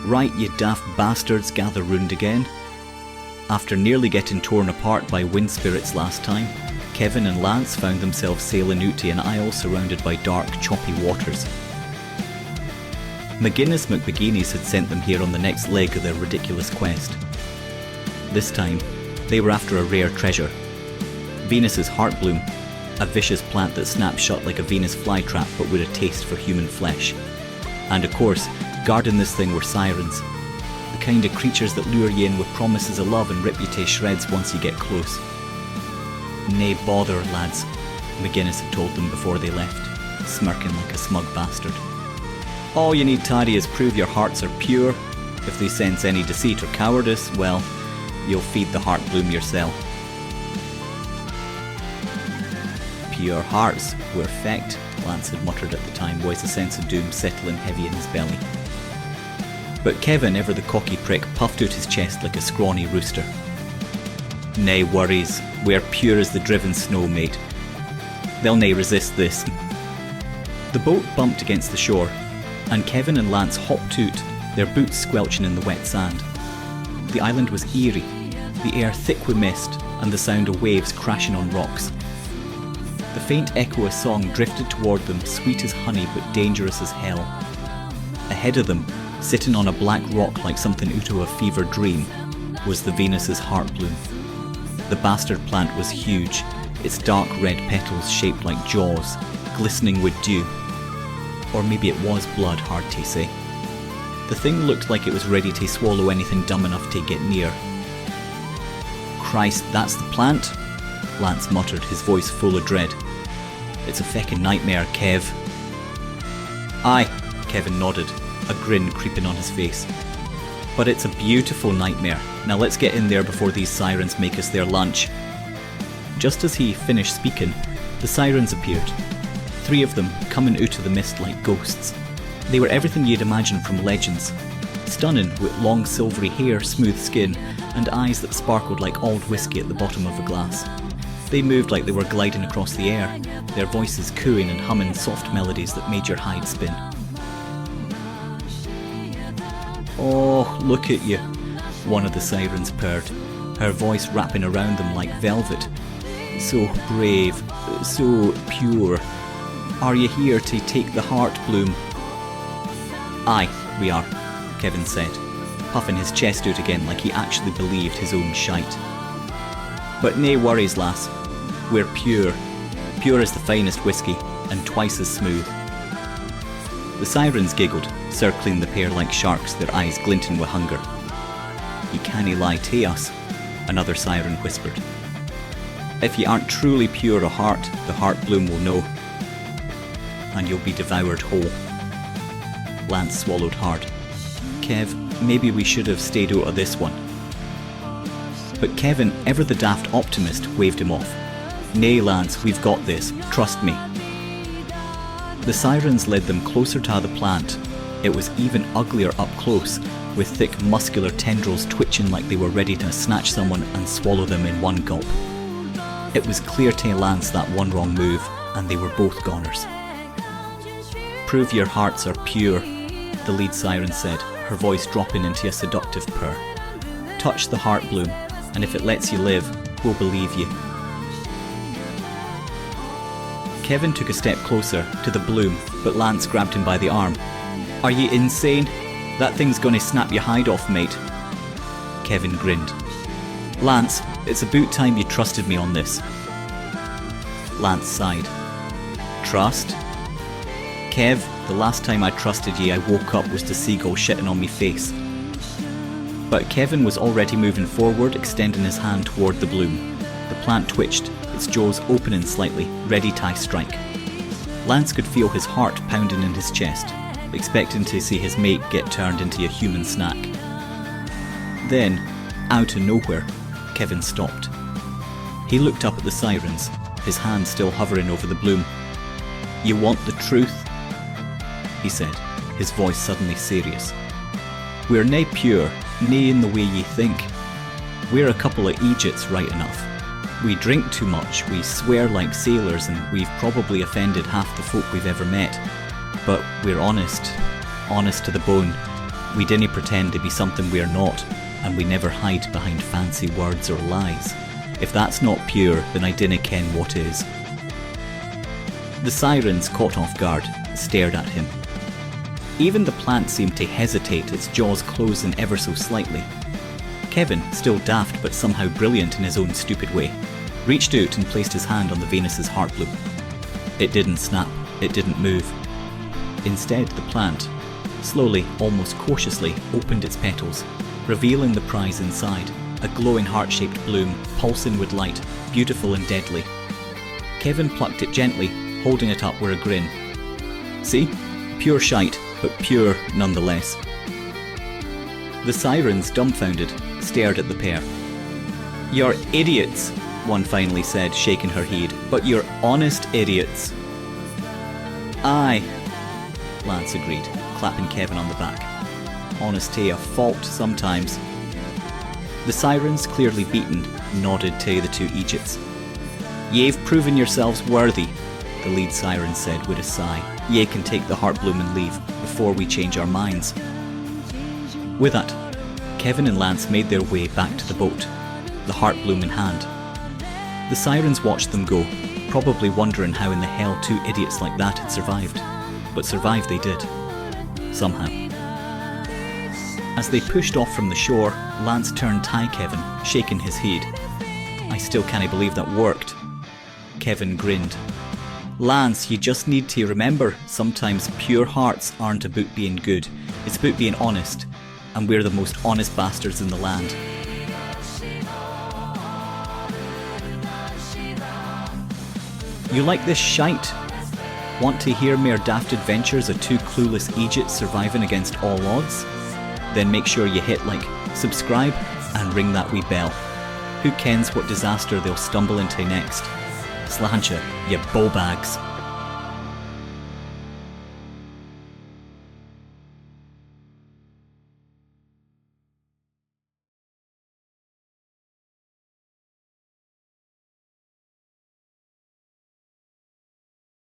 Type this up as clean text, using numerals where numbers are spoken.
Right, you daft bastards, gather round again. After nearly getting torn apart by wind spirits last time, Kevin and Lance found themselves sailing out to an isle surrounded by dark, choppy waters. McGuinness McBeguineys had sent them here on the next leg of their ridiculous quest. This time, they were after a rare treasure. Venus's heartbloom, a vicious plant that snaps shut like a Venus flytrap but with a taste for human flesh. And of course, guarding this thing were sirens, the kind of creatures that lure you in with promises of love and rip you to shreds once you get close. Nay bother, lads, McGuinness had told them before they left, smirking like a smug bastard. All you need tidy is prove your hearts are pure. If they sense any deceit or cowardice, well, you'll feed the heart bloom yourself. Pure hearts were effect, Lance had muttered at the time, voice a sense of doom settling heavy in his belly. But Kevin, ever the cocky prick, puffed out his chest like a scrawny rooster. Nay worries, we're pure as the driven snow, mate. They'll nae resist this. The boat bumped against the shore, and Kevin and Lance hopped out, their boots squelching in the wet sand. The island was eerie, the air thick with mist, and the sound of waves crashing on rocks. The faint echo of song drifted toward them, sweet as honey but dangerous as hell. Ahead of them, sitting on a black rock like something out of a fever dream, was the Venus's heartbloom. The bastard plant was huge, its dark red petals shaped like jaws, glistening with dew. Or maybe it was blood, hard to say. The thing looked like it was ready to swallow anything dumb enough to get near. Christ, that's the plant? Lance muttered, his voice full of dread. It's a feckin' nightmare, Kev. Aye, Kevin nodded, a grin creeping on his face. But it's a beautiful nightmare. Now let's get in there before these sirens make us their lunch. Just as he finished speaking, the sirens appeared. 3 of them coming out of the mist like ghosts. They were everything you'd imagine from legends. Stunning, with long silvery hair, smooth skin, and eyes that sparkled like old whiskey at the bottom of a glass. They moved like they were gliding across the air, their voices cooing and humming soft melodies that made your hide spin. Oh, look at you, one of the sirens purred, her voice wrapping around them like velvet. So brave, so pure. Are you here to take the heart bloom? Aye, we are, Kevin said, puffing his chest out again like he actually believed his own shite. But nae worries, lass. We're pure. Pure as the finest whiskey, and twice as smooth. The sirens giggled, circling the pair like sharks, their eyes glinting with hunger. You cannae lie to us, another siren whispered. If you aren't truly pure of heart, the heart bloom will know. And you'll be devoured whole. Lance swallowed hard. Kev, maybe we should have stayed out of this one. But Kevin, ever the daft optimist, waved him off. Nay, Lance, we've got this. Trust me. The sirens led them closer to the plant. It was even uglier up close, with thick muscular tendrils twitching like they were ready to snatch someone and swallow them in one gulp. It was clear to Lance that one wrong move, and they were both goners. Prove your hearts are pure, the lead siren said, her voice dropping into a seductive purr. Touch the heart bloom, and if it lets you live, we'll believe you. Kevin took a step closer to the bloom, but Lance grabbed him by the arm. Are you insane? That thing's gonna snap your hide off, mate. Kevin grinned. Lance, it's about time you trusted me on this. Lance sighed. Trust? Kev, the last time I trusted ye I woke up was to seagull shitting on me face. But Kevin was already moving forward, extending his hand toward the bloom. The plant twitched, its jaws opening slightly, ready to strike. Lance could feel his heart pounding in his chest, expecting to see his mate get turned into a human snack. Then, out of nowhere, Kevin stopped. He looked up at the sirens, his hand still hovering over the bloom. You want the truth? He said, his voice suddenly serious. We're nae pure, nae in the way ye think. We're a couple of Egypts right enough. We drink too much, we swear like sailors, and we've probably offended half the folk we've ever met. But we're honest to the bone. We dinna pretend to be something we're not, and we never hide behind fancy words or lies. If that's not pure, then I dinna ken what is. The sirens, caught off guard, stared at him. Even the plant seemed to hesitate, its jaws closing ever so slightly. Kevin, still daft but somehow brilliant in his own stupid way, reached out and placed his hand on the Venus's heart bloom. It didn't snap, it didn't move. Instead, the plant, slowly, almost cautiously, opened its petals, revealing the prize inside, a glowing heart-shaped bloom, pulsing with light, beautiful and deadly. Kevin plucked it gently, holding it up with a grin. See? Pure shite, but pure nonetheless. The sirens, dumbfounded, stared at the pair. "You're idiots," one finally said, shaking her head, "but you're honest idiots." "Aye," Lance agreed, clapping Kevin on the back. "Honesty a fault sometimes." The sirens, clearly beaten, nodded to the two Egypts. "Ye've proven yourselves worthy," the lead siren said with a sigh. "Ye can take the heart bloom and leave, before we change our minds." With that, Kevin and Lance made their way back to the boat, the heart bloom in hand. The sirens watched them go, probably wondering how in the hell two idiots like that had survived. But survive they did. Somehow. As they pushed off from the shore, Lance turned to Kevin, shaking his head. "I still can't believe that worked." Kevin grinned. "Lance, you just need to remember, sometimes pure hearts aren't about being good, it's about being honest, and we're the most honest bastards in the land." You like this shite? Want to hear more daft adventures of two clueless Egypts surviving against all odds? Then make sure you hit like, subscribe, and ring that wee bell. Who kens what disaster they'll stumble into next? Sláinte, you bowbags.